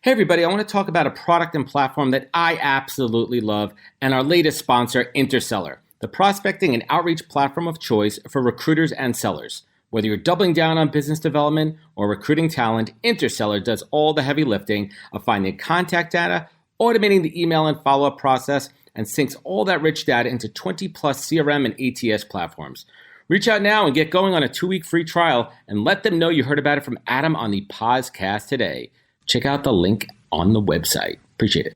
Hey everybody, I want to talk about a product and platform that I absolutely love and our latest sponsor, Interseller, the prospecting and outreach platform of choice for recruiters and sellers. Whether you're doubling down on business development or recruiting talent, Interseller does all the heavy lifting of finding contact data, automating the email and follow-up process, and syncs all that rich data into 20 plus CRM and ATS platforms. Reach out now and get going on a 2-week free trial and let them know you heard about it from Adam on the podcast today. Check out the link on the website. Appreciate it.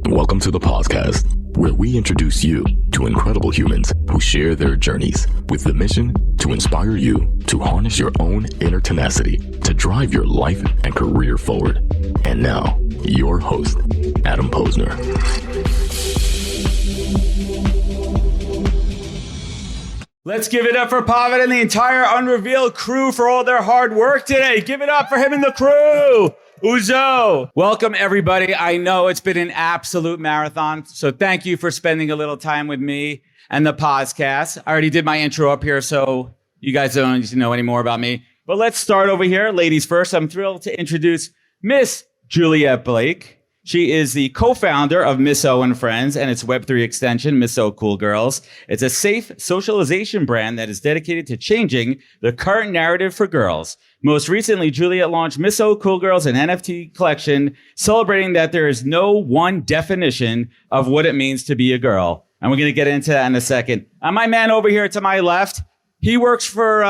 Welcome to the podcast, where we introduce you to incredible humans who share their journeys with the mission to inspire you to harness your own inner tenacity to drive your life and career forward. And now, your host, Adam Posner. Let's give it up for Pavan and the entire Unrevealed crew for all their hard work today. Give it up for him and the crew. Uzo. Welcome, everybody. I know it's been an absolute marathon, so thank you for spending a little time with me and the podcast. I already did my intro up here, so you guys don't need to know any more about me. But let's start over here. Ladies first, I'm thrilled to introduce Miss Juliette Blake. She is the co-founder of Miss O and Friends and its Web3 extension, Miss O Cool Girls. It's a safe socialization brand that is dedicated to changing the current narrative for girls. Most recently, Juliette launched Miss O Cool Girls, an NFT collection celebrating that there is no one definition of what it means to be a girl. And we're going to get into that in a second. And my man over here to my left, he works for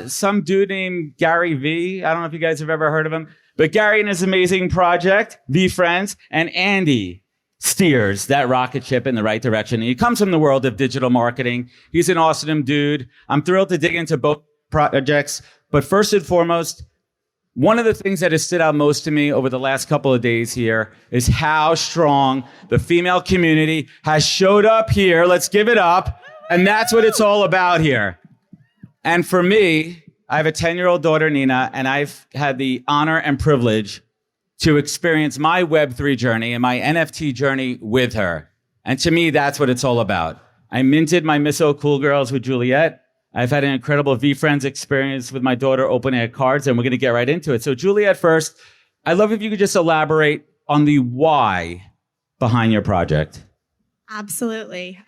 some dude named Gary Vee. I don't know if you guys have ever heard of him. But Gary and his amazing project, Vee Friends, and Andy steers that rocket ship in the right direction. He comes from the world of digital marketing. He's an awesome dude. I'm thrilled to dig into both projects. But first and foremost, one of the things that has stood out most to me over the last couple of days here is how strong the female community has showed up here. Let's give it up. And that's what it's all about here. And for me, I have a 10-year-old daughter, Nina, and I've had the honor and privilege to experience my Web3 journey and my NFT journey with her. And to me, that's what it's all about. I minted my Miss O Cool Girls with Juliette. I've had an incredible Vee Friends experience with my daughter opening her cards, and we're going to get right into it. So Juliette first, I'd love if you could just elaborate on the why behind your project. Absolutely.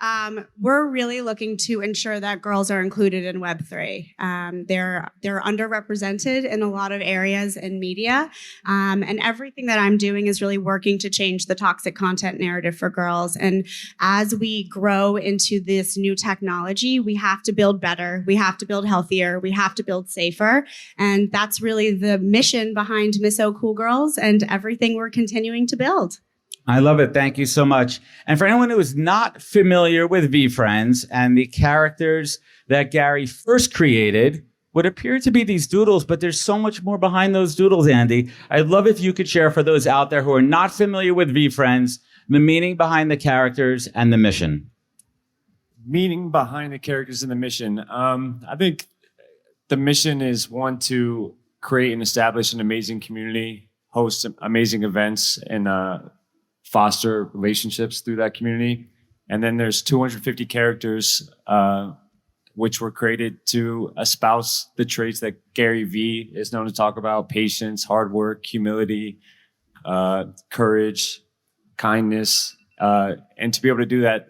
We're really looking to ensure that girls are included in Web3. They're underrepresented in a lot of areas in media. And everything that I'm doing is really working to change the toxic content narrative for girls. And as we grow into this new technology, we have to build better. We have to build healthier. We have to build safer. And that's really the mission behind Miss O Cool Girls and everything we're continuing to build. I love it. Thank you so much. And for anyone who is not familiar with Vee Friends and the characters that Gary first created, would appear to be these doodles, but there's so much more behind those doodles, Andy. I'd love if you could share for those out there who are not familiar with Vee Friends, the meaning behind the characters and the mission. Meaning behind the characters and the mission. I think the mission is one to create and establish an amazing community, host amazing events, and foster relationships through that community. And then there's 250 characters, which were created to espouse the traits that Gary Vee is known to talk about: patience, hard work, humility, courage, kindness, and to be able to do that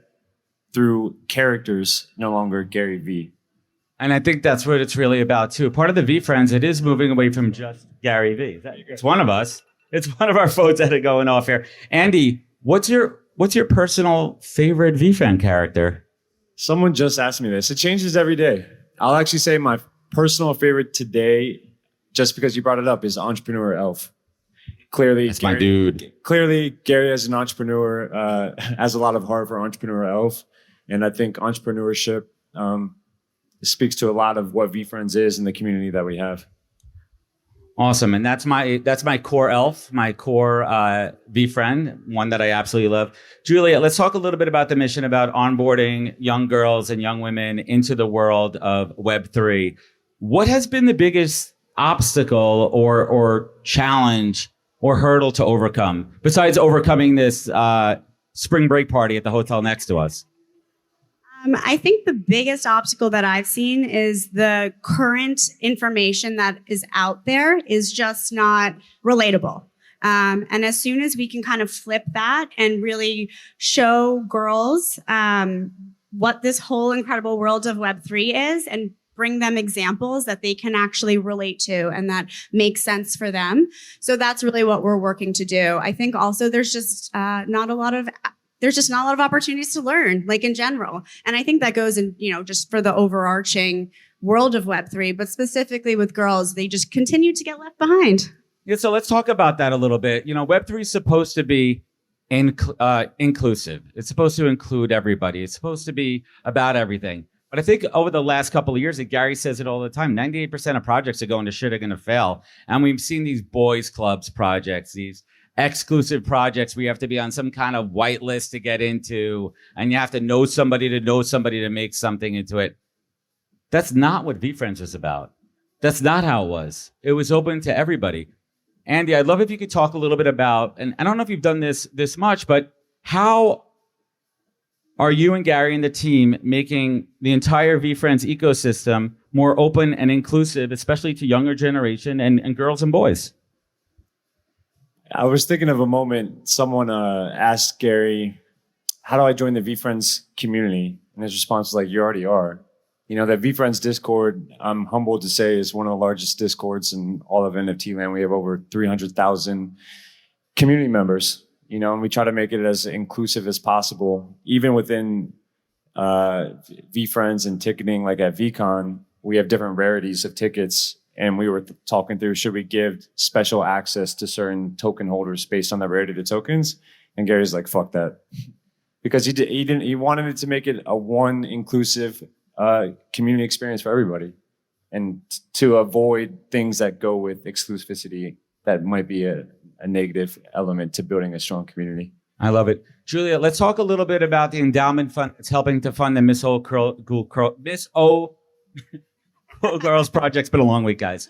through characters, no longer Gary Vee. And I think that's what it's really about too. Part of the Vee Friends, it is moving away from just Gary Vee. It's one of us. It's one of our phones that are going off here. Andy, what's your personal favorite Vee Friend character? Someone just asked me this. It changes every day. I'll actually say my personal favorite today, just because you brought it up, is Entrepreneur Elf. Clearly, that's my dude. Clearly, Gary as an entrepreneur has a lot of heart for Entrepreneur Elf. And I think entrepreneurship speaks to a lot of what Vee Friends is and the community that we have. Awesome. And that's my core elf, my core Vee Friend, one that I absolutely love. Juliette, let's talk a little bit about the mission about onboarding young girls and young women into the world of Web3. What has been the biggest obstacle or challenge or hurdle to overcome, besides overcoming this spring break party at the hotel next to us? I think the biggest obstacle that I've seen is the current information that is out there is just not relatable. And as soon as we can kind of flip that and really show girls what this whole incredible world of Web3 is and bring them examples that they can actually relate to and that make sense for them. So that's really what we're working to do. I think also there's just not a lot of opportunities to learn, like in general. And I think that goes in, just for the overarching world of Web3, but specifically with girls, they just continue to get left behind. Yeah, so let's talk about that a little bit. Web3 is supposed to be inclusive. It's supposed to include everybody. It's supposed to be about everything. But I think over the last couple of years, and Gary says it all the time, 98% of projects are going to shit are going to fail. And we've seen these boys clubs projects, these exclusive projects where you have to be on some kind of white list to get into, and you have to know somebody to make something into it. That's not what VeeFriends was about. That's not how it was. It was open to everybody. Andy, I'd love if you could talk a little bit about, and I don't know if you've done this much, but how are you and Gary and the team making the entire VeeFriends ecosystem more open and inclusive, especially to younger generation and girls and boys? I was thinking of a moment, someone asked Gary, how do I join the VeeFriends community? And his response was like, you already are. That VeeFriends Discord, I'm humbled to say, is one of the largest Discords in all of NFT land. We have over 300,000 community members, and we try to make it as inclusive as possible. Even within VeeFriends and ticketing, like at VCon, we have different rarities of tickets. And we were talking through, should we give special access to certain token holders based on the rarity of the tokens? And Gary's like, fuck that. Because he wanted it to make it a one inclusive community experience for everybody, and to avoid things that go with exclusivity that might be a negative element to building a strong community. I love it. Juliette, let's talk a little bit about the endowment fund that's helping to fund the Miss O Girls Project. It's been a long week, guys.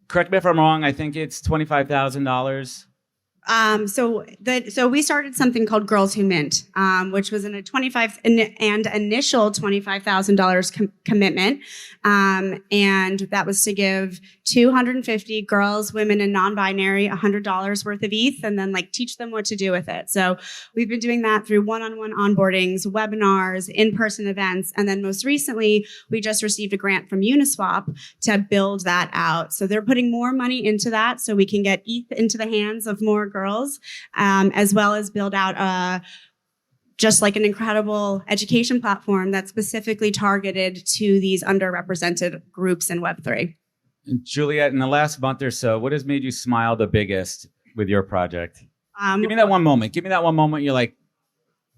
Correct me if I'm wrong. I think it's $25,000. So we started something called Girls Who Mint, which was an initial $25,000 commitment. And that was to give 250 girls, women, and non-binary $100 worth of ETH, and then teach them what to do with it. So we've been doing that through one-on-one onboardings, webinars, in-person events. And then most recently, we just received a grant from Uniswap to build that out. So they're putting more money into that so we can get ETH into the hands of more girls, as well as build out just an incredible education platform that's specifically targeted to these underrepresented groups in Web3. And Juliette, in the last month or so, what has made you smile the biggest with your project? Give me that one moment. You're like,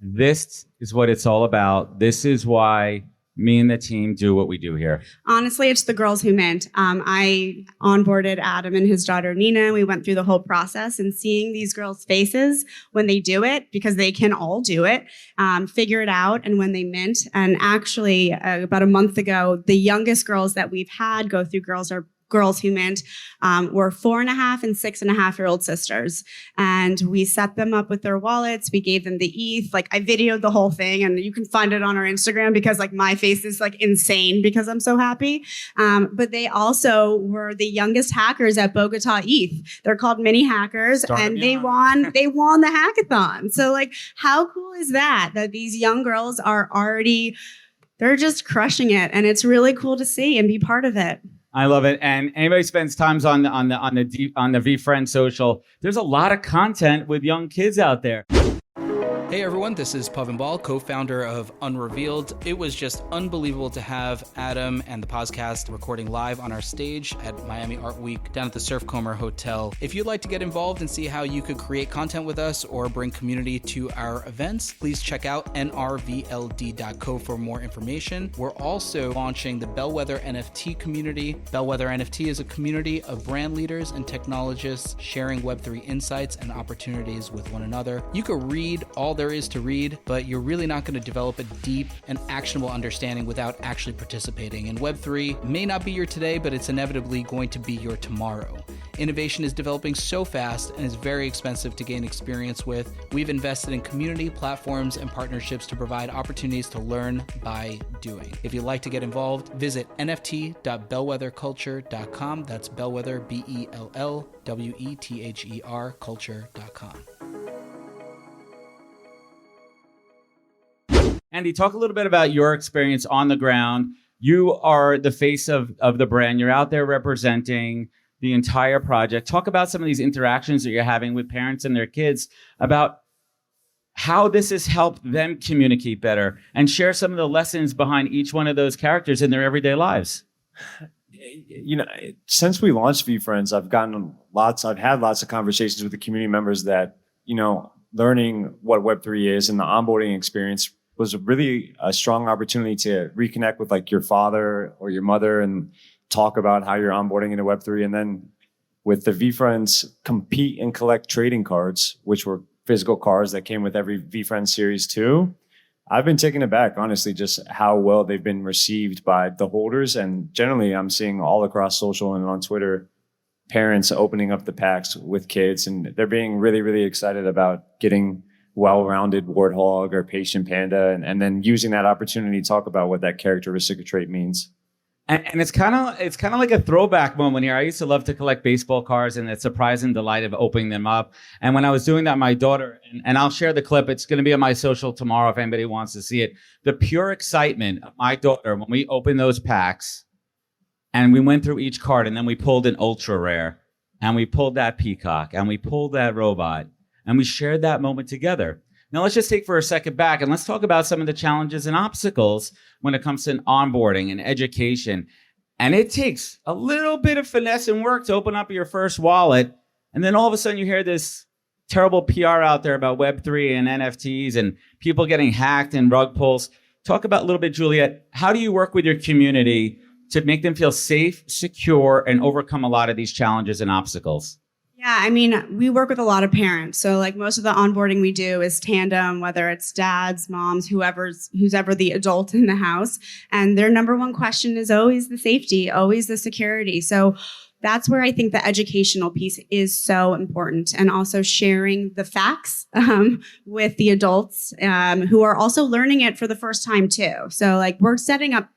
this is what it's all about. This is why me and the team do what we do here. Honestly, it's the Girls Who Mint. I onboarded Adam and his daughter Nina, and we went through the whole process, and seeing these girls' faces when they do it, because they can all do it, figure it out, and when they mint. And actually, about a month ago, the youngest girls that we've had go through Girls Who Mint were 4.5 and 6.5-year-old sisters. And we set them up with their wallets. We gave them the ETH. I videoed the whole thing, and you can find it on our Instagram because my face is insane because I'm so happy. But they also were the youngest hackers at Bogota ETH. They're called mini hackers, and they won the hackathon. So how cool is that these young girls are already, they're just crushing it. And it's really cool to see and be part of it. I love it. And anybody spends times on the VeeFriends social, there's a lot of content with young kids out there. Hey everyone, this is Pavan Ball, co-founder of Unrevealed. It was just unbelievable to have Adam and the podcast recording live on our stage at Miami Art Week down at the Surfcomer Hotel. If you'd like to get involved and see how you could create content with us or bring community to our events, please check out nrvld.co for more information. We're also launching the Bellwether NFT community. Bellwether NFT is a community of brand leaders and technologists sharing Web3 insights and opportunities with one another. You could read all there is to read, but you're really not going to develop a deep and actionable understanding without actually participating. And Web3 may not be your today, but it's inevitably going to be your tomorrow. Innovation is developing so fast and is very expensive to gain experience with. We've invested in community, platforms, and partnerships to provide opportunities to learn by doing. If you'd like to get involved, visit nft.bellwetherculture.com. That's Bellwether, BELLWETHER, culture.com. Andy, talk a little bit about your experience on the ground. You are the face of the brand. You're out there representing the entire project. Talk about some of these interactions that you're having with parents and their kids about how this has helped them communicate better, and share some of the lessons behind each one of those characters in their everyday lives. You know, since we launched VeeFriends, I've had lots of conversations with the community members that, you know, learning what Web3 is and the onboarding experience was really a strong opportunity to reconnect with like your father or your mother and talk about how you're onboarding into Web3. And then with the VeeFriends compete and collect trading cards, which were physical cards that came with every VeeFriends series too. I've been taken aback, honestly, just how well they've been received by the holders. And generally, I'm seeing all across social and on Twitter, parents opening up the packs with kids, and they're being really, really excited about getting well-rounded warthog or patient panda, and then using that opportunity to talk about what that characteristic or trait means. And it's kind of like a throwback moment here. I used to love to collect baseball cards, and the surprise and delight of opening them up. And when I was doing that, my daughter, and I'll share the clip, it's going to be on my social tomorrow if anybody wants to see it. The pure excitement of my daughter when we opened those packs and we went through each card, and then we pulled an ultra rare, and we pulled that peacock, and we pulled that robot, and we shared that moment together. Now, let's just take for a second back and let's talk about some of the challenges and obstacles when it comes to onboarding and education. And it takes a little bit of finesse and work to open up your first wallet. And then all of a sudden you hear this terrible PR out there about Web3 and NFTs and people getting hacked and rug pulls. Talk about a little bit, Juliette, how do you work with your community to make them feel safe, secure, and overcome a lot of these challenges and obstacles? Yeah, I mean, we work with a lot of parents. So like most of the onboarding we do is tandem, whether it's dads, moms, who's ever the adult in the house. And their number one question is always the safety, always the security. So that's where I think the educational piece is so important, and also sharing the facts with the adults who are also learning it for the first time too. So like we're setting them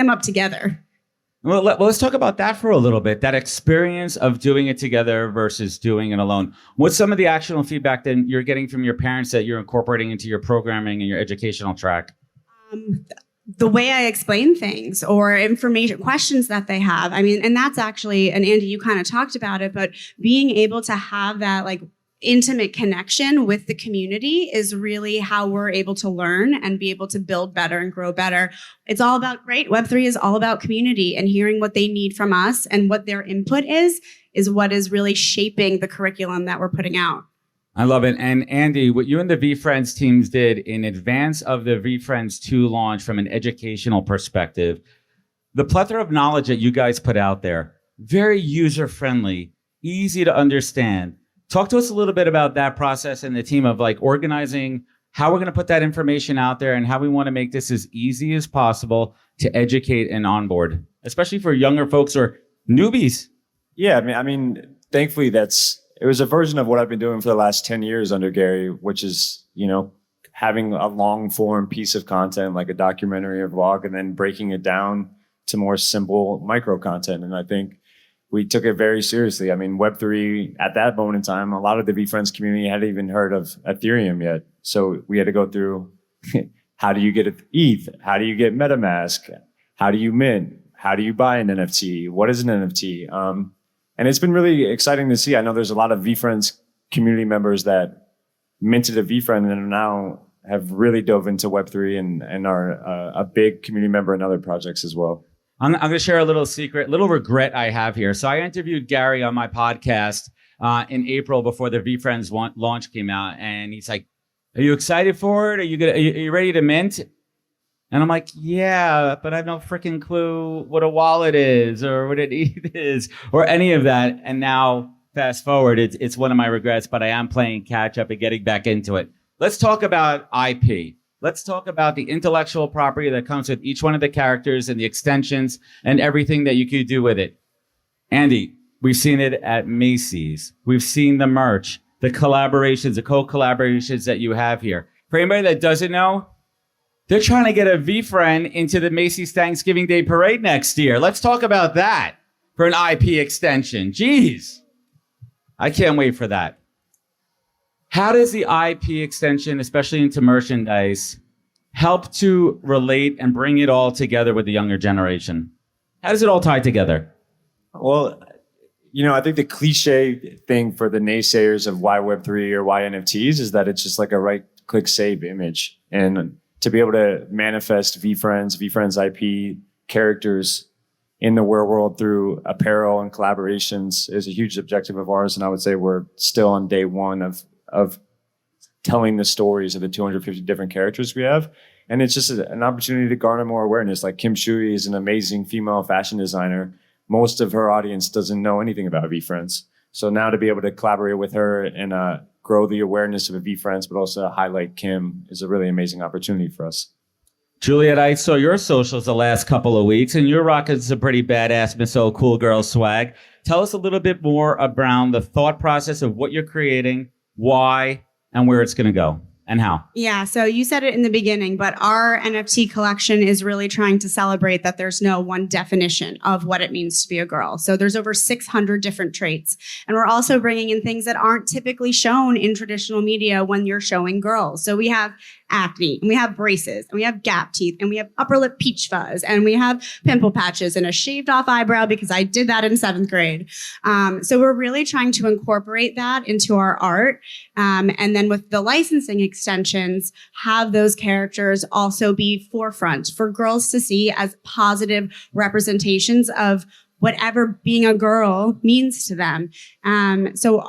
up together. Well, let's talk about that for a little bit, that experience of doing it together versus doing it alone. What's some of the actionable feedback that you're getting from your parents that you're incorporating into your programming and your educational track? The way I explain things or information, questions that they have. I mean, and that's actually, and Andy, you kind of talked about it, but being able to have that like intimate connection with the community is really how we're able to learn and be able to build better and grow better. It's all about, right? Web3 is all about community, and hearing what they need from us and what their input is what is really shaping the curriculum that we're putting out. I love it. And Andy, what you and the VeeFriends teams did in advance of the VeeFriends 2 launch from an educational perspective, the plethora of knowledge that you guys put out there, very user-friendly, easy to understand. Talk to us a little bit about that process and the team of like organizing how we're going to put that information out there and how we want to make this as easy as possible to educate and onboard, especially for younger folks or newbies. Yeah, I mean, thankfully it was a version of what I've been doing for the last 10 years under Gary, which is, you know, having a long form piece of content like a documentary or vlog, and then breaking it down to more simple micro content. And I think we took it very seriously. I mean, Web3 at that moment in time, a lot of the VeeFriends community hadn't even heard of Ethereum yet. So we had to go through how do you get ETH? How do you get MetaMask? How do you mint? How do you buy an NFT? What is an NFT? And it's been really exciting to see. I know there's a lot of VeeFriends community members that minted a VeeFriend and now have really dove into Web3 and are a big community member in other projects as well. I'm going to share a little secret, little regret I have here. So I interviewed Gary on my podcast in April before the VeeFriends launch came out. And he's like, are you excited for it? Are you ready to mint? And I'm like, yeah, but I have no freaking clue what a wallet is or what an ETH is or any of that. And now fast forward, it's one of my regrets, but I am playing catch up and getting back into it. Let's talk about IP. Let's talk about the intellectual property that comes with each one of the characters and the extensions and everything that you could do with it. Andy, We've seen it at Macy's. We've seen the merch, the collaborations, the co-collaborations that you have here. For anybody that doesn't know, they're trying to get a Vee Friend into the Macy's Thanksgiving Day Parade next year. Let's talk about that for an IP extension. Jeez. I can't wait for that. How does the IP extension, especially into merchandise, help to relate and bring it all together with the younger generation? How does it all tie together? Well, I think the cliche thing for the naysayers of why Web3 or why NFTs is that it's just like a right-click save image. And to be able to manifest VeeFriends IP characters in the real world through apparel and collaborations is a huge objective of ours. And I would say we're still on day one of telling the stories of the 250 different characters we have. And it's just an opportunity to garner more awareness. Like Kim Shui is an amazing female fashion designer. Most of her audience doesn't know anything about VeeFriends. So now to be able to collaborate with her and grow the awareness of VeeFriends, but also highlight Kim is a really amazing opportunity for us. Juliette, I saw your socials the last couple of weeks, and you're rocking some pretty badass Miss So Cool Girl swag. Tell us a little bit more around the thought process of what you're creating, why, and where it's going to go, and how. Yeah, so you said it in the beginning, but our NFT collection is really trying to celebrate that there's no one definition of what it means to be a girl. So there's over 600 different traits. And we're also bringing in things that aren't typically shown in traditional media when you're showing girls. So we have acne, and we have braces, and we have gap teeth, and we have upper lip peach fuzz, and we have pimple patches and a shaved off eyebrow because I did that in 7th grade. So we're really trying to incorporate that into our art. And then with the licensing extensions, have those characters also be forefront for girls to see as positive representations of whatever being a girl means to them. So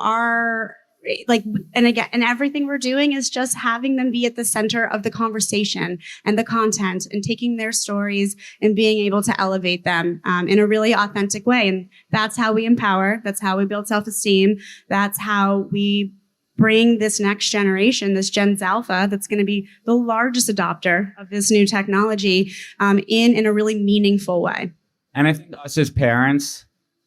everything we're doing is just having them be at the center of the conversation and the content and taking their stories and being able to elevate them in a really authentic way. And that's how we empower. That's how we build self-esteem. That's how we bring this next generation, this Gen Alpha, that's going to be the largest adopter of this new technology in a really meaningful way. And I think us as parents,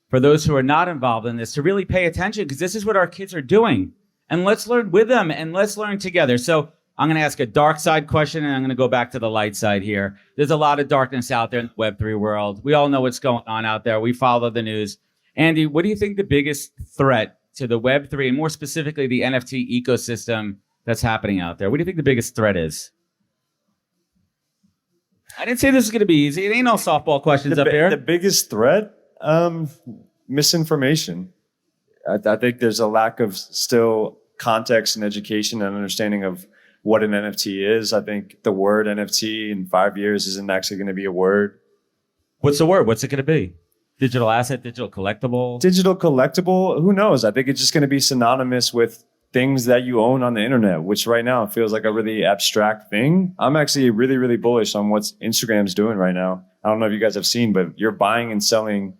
for those who are not involved in this, to really pay attention, because this is what our kids are doing. And let's learn with them and let's learn together. So I'm going to ask a dark side question, and I'm going to go back to the light side here. There's a lot of darkness out there in the Web3 world. We all know what's going on out there. We follow the news. Andy, what do you think the biggest threat to the Web3, and more specifically the NFT ecosystem that's happening out there? What do you think the biggest threat is? I didn't say this was going to be easy. It ain't no softball questions up here. The biggest threat? Misinformation. I think there's a lack of still context and education and understanding of what an NFT is. I think the word NFT in 5 years isn't actually going to be a word. What's the word? What's it going to be? Digital asset, digital collectible? Digital collectible? Who knows? I think it's just going to be synonymous with things that you own on the internet, which right now feels like a really abstract thing. I'm actually really, really bullish on what Instagram's doing right now. I don't know if you guys have seen, but you're buying and selling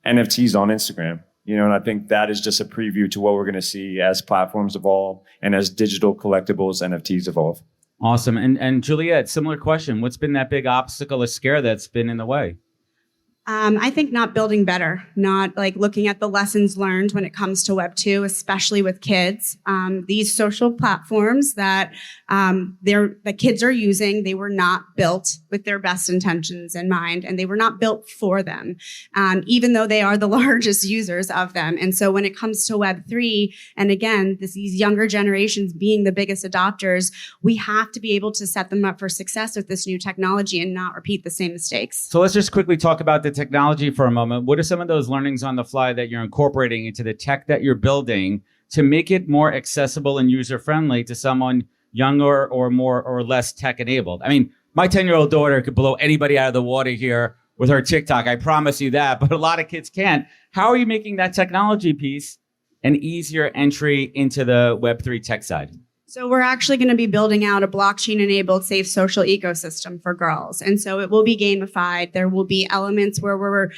NFTs on Instagram, and I think that is just a preview to what we're going to see as platforms evolve and as digital collectibles, NFTs evolve. Awesome. And Juliette, similar question. What's been that big obstacle or scare that's been in the way? I think not building better, not looking at the lessons learned when it comes to Web 2, especially with kids. These social platforms that the kids are using, they were not built with their best intentions in mind, and they were not built for them, even though they are the largest users of them. And so when it comes to Web 3, and again, these younger generations being the biggest adopters, we have to be able to set them up for success with this new technology and not repeat the same mistakes. So let's just quickly talk about the technology for a moment. What are some of those learnings on the fly that you're incorporating into the tech that you're building to make it more accessible and user-friendly to someone younger or more or less tech-enabled? I mean, my 10-year-old daughter could blow anybody out of the water here with her TikTok. I promise you that, but a lot of kids can't. How are you making that technology piece an easier entry into the Web3 tech side? So we're actually going to be building out a blockchain-enabled safe social ecosystem for girls. And so it will be gamified. There will be elements where we're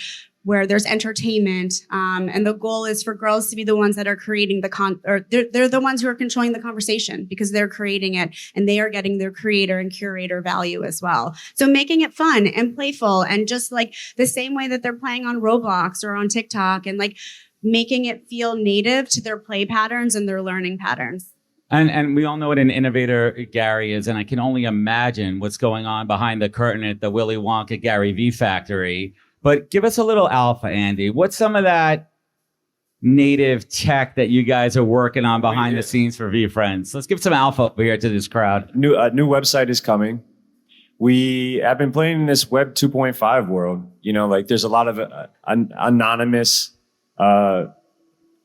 where there's entertainment, and the goal is for girls to be the ones that are creating they're the ones who are controlling the conversation because they're creating it and they are getting their creator and curator value as well. So making it fun and playful and just like the same way that they're playing on Roblox or on TikTok, and like making it feel native to their play patterns and their learning patterns. And we all know what an innovator Gary is, and I can only imagine what's going on behind the curtain at the Willy Wonka Gary Vee factory. But give us a little alpha, Andy. What's some of that native tech that you guys are working on behind the scenes for Vee Friends? Let's give some alpha over here to this crowd. A new website is coming. We have been playing in this Web 2.5 world. You know, like there's a lot of anonymous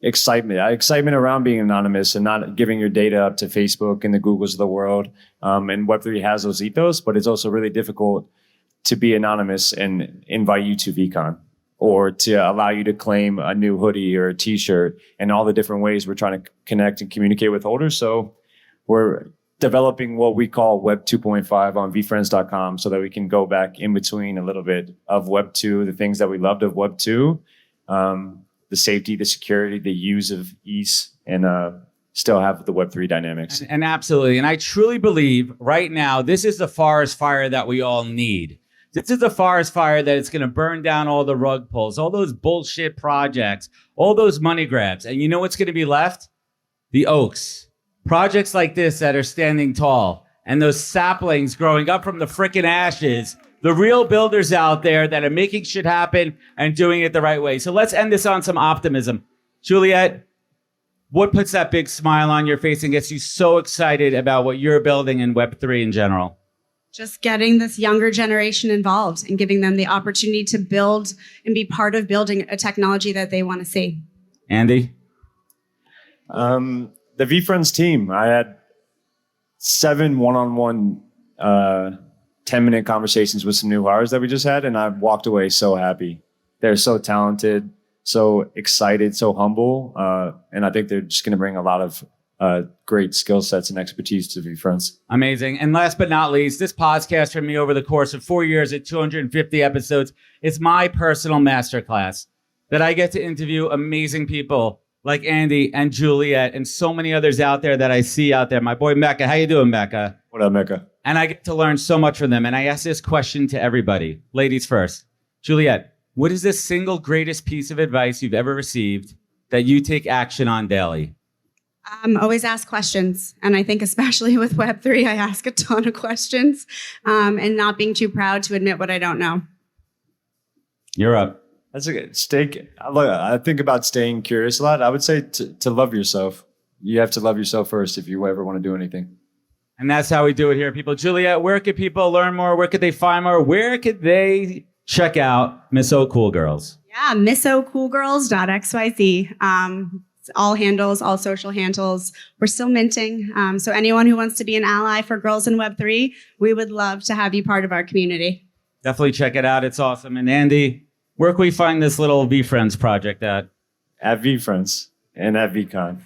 excitement around being anonymous and not giving your data up to Facebook and the Googles of the world. And Web3 has those ethos, but it's also really difficult to be anonymous and invite you to VeeCon or to allow you to claim a new hoodie or a t-shirt and all the different ways we're trying to connect and communicate with holders. So we're developing what we call Web 2.5 on VeeFriends.com so that we can go back in between a little bit of Web 2, the things that we loved of Web 2, the safety, the security, the ease, and still have the Web3 dynamics. And absolutely. And I truly believe right now, this is the forest fire that we all need. This is the forest fire that it's going to burn down all the rug pulls, all those bullshit projects, all those money grabs. And you know what's going to be left? The oaks. Projects like this that are standing tall and those saplings growing up from the frickin' ashes. The real builders out there that are making shit happen and doing it the right way. So let's end this on some optimism. Juliette, what puts that big smile on your face and gets you so excited about what you're building in Web3 in general? Just getting this younger generation involved and giving them the opportunity to build and be part of building a technology that they want to see. Andy? The Vee Friends team. I had 7 one-on-one 10-minute conversations with some new hires that we just had, and I walked away so happy. They're so talented, so excited, so humble, and I think they're just going to bring a lot of great skill sets and expertise to Vee Friends. Amazing. And last but not least, this podcast for me over the course of 4 years at 250 episodes is my personal masterclass that I get to interview amazing people like Andy and Juliette and so many others out there that I see out there. My boy Mecca. How you doing, Mecca? What up, Mecca? And I get to learn so much from them. And I ask this question to everybody. Ladies first. Juliette, what is the single greatest piece of advice you've ever received that you take action on daily? Always ask questions. And I think especially with Web3, I ask a ton of questions and not being too proud to admit what I don't know. You're up. That's a good stake. I think about staying curious a lot. I would say to love yourself. You have to love yourself first if you ever want to do anything. And that's how we do it here, people. Juliette, where could people learn more? Where could they find more? Where could they check out Miss O Cool Girls? Yeah, missocoolgirls.xyz. All handles, all social handles. We're still minting. So anyone who wants to be an ally for girls in Web3, we would love to have you part of our community. Definitely check it out. It's awesome. And Andy, where can we find this little Vee Friends project at? At Vee Friends and at VeeCon.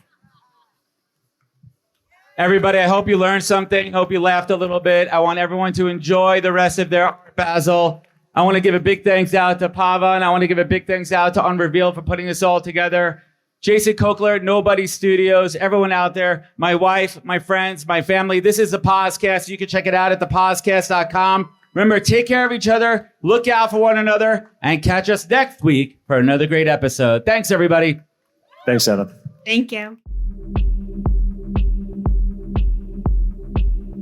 Everybody, I hope you learned something. Hope you laughed a little bit. I want everyone to enjoy the rest of their Art Basel. I want to give a big thanks out to Pava, and I want to give a big thanks out to Unrevealed for putting this all together. Jason Kokler, Nobody Studios, everyone out there, my wife, my friends, my family. This is the podcast. You can check it out at thepodcast.com. Remember, take care of each other, look out for one another, and catch us next week for another great episode. Thanks, everybody. Thanks, Adam. Thank you.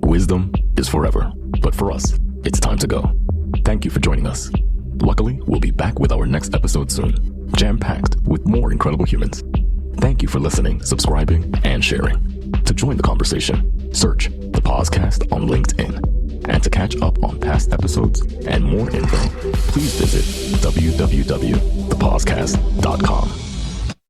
Wisdom is forever, but for us, it's time to go. Thank you for joining us. Luckily, we'll be back with our next episode soon, jam-packed with more incredible humans. Thank you for listening, subscribing, and sharing. To join the conversation, search the podcast on LinkedIn. And to catch up on past episodes and more info, please visit www.thepodcast.com.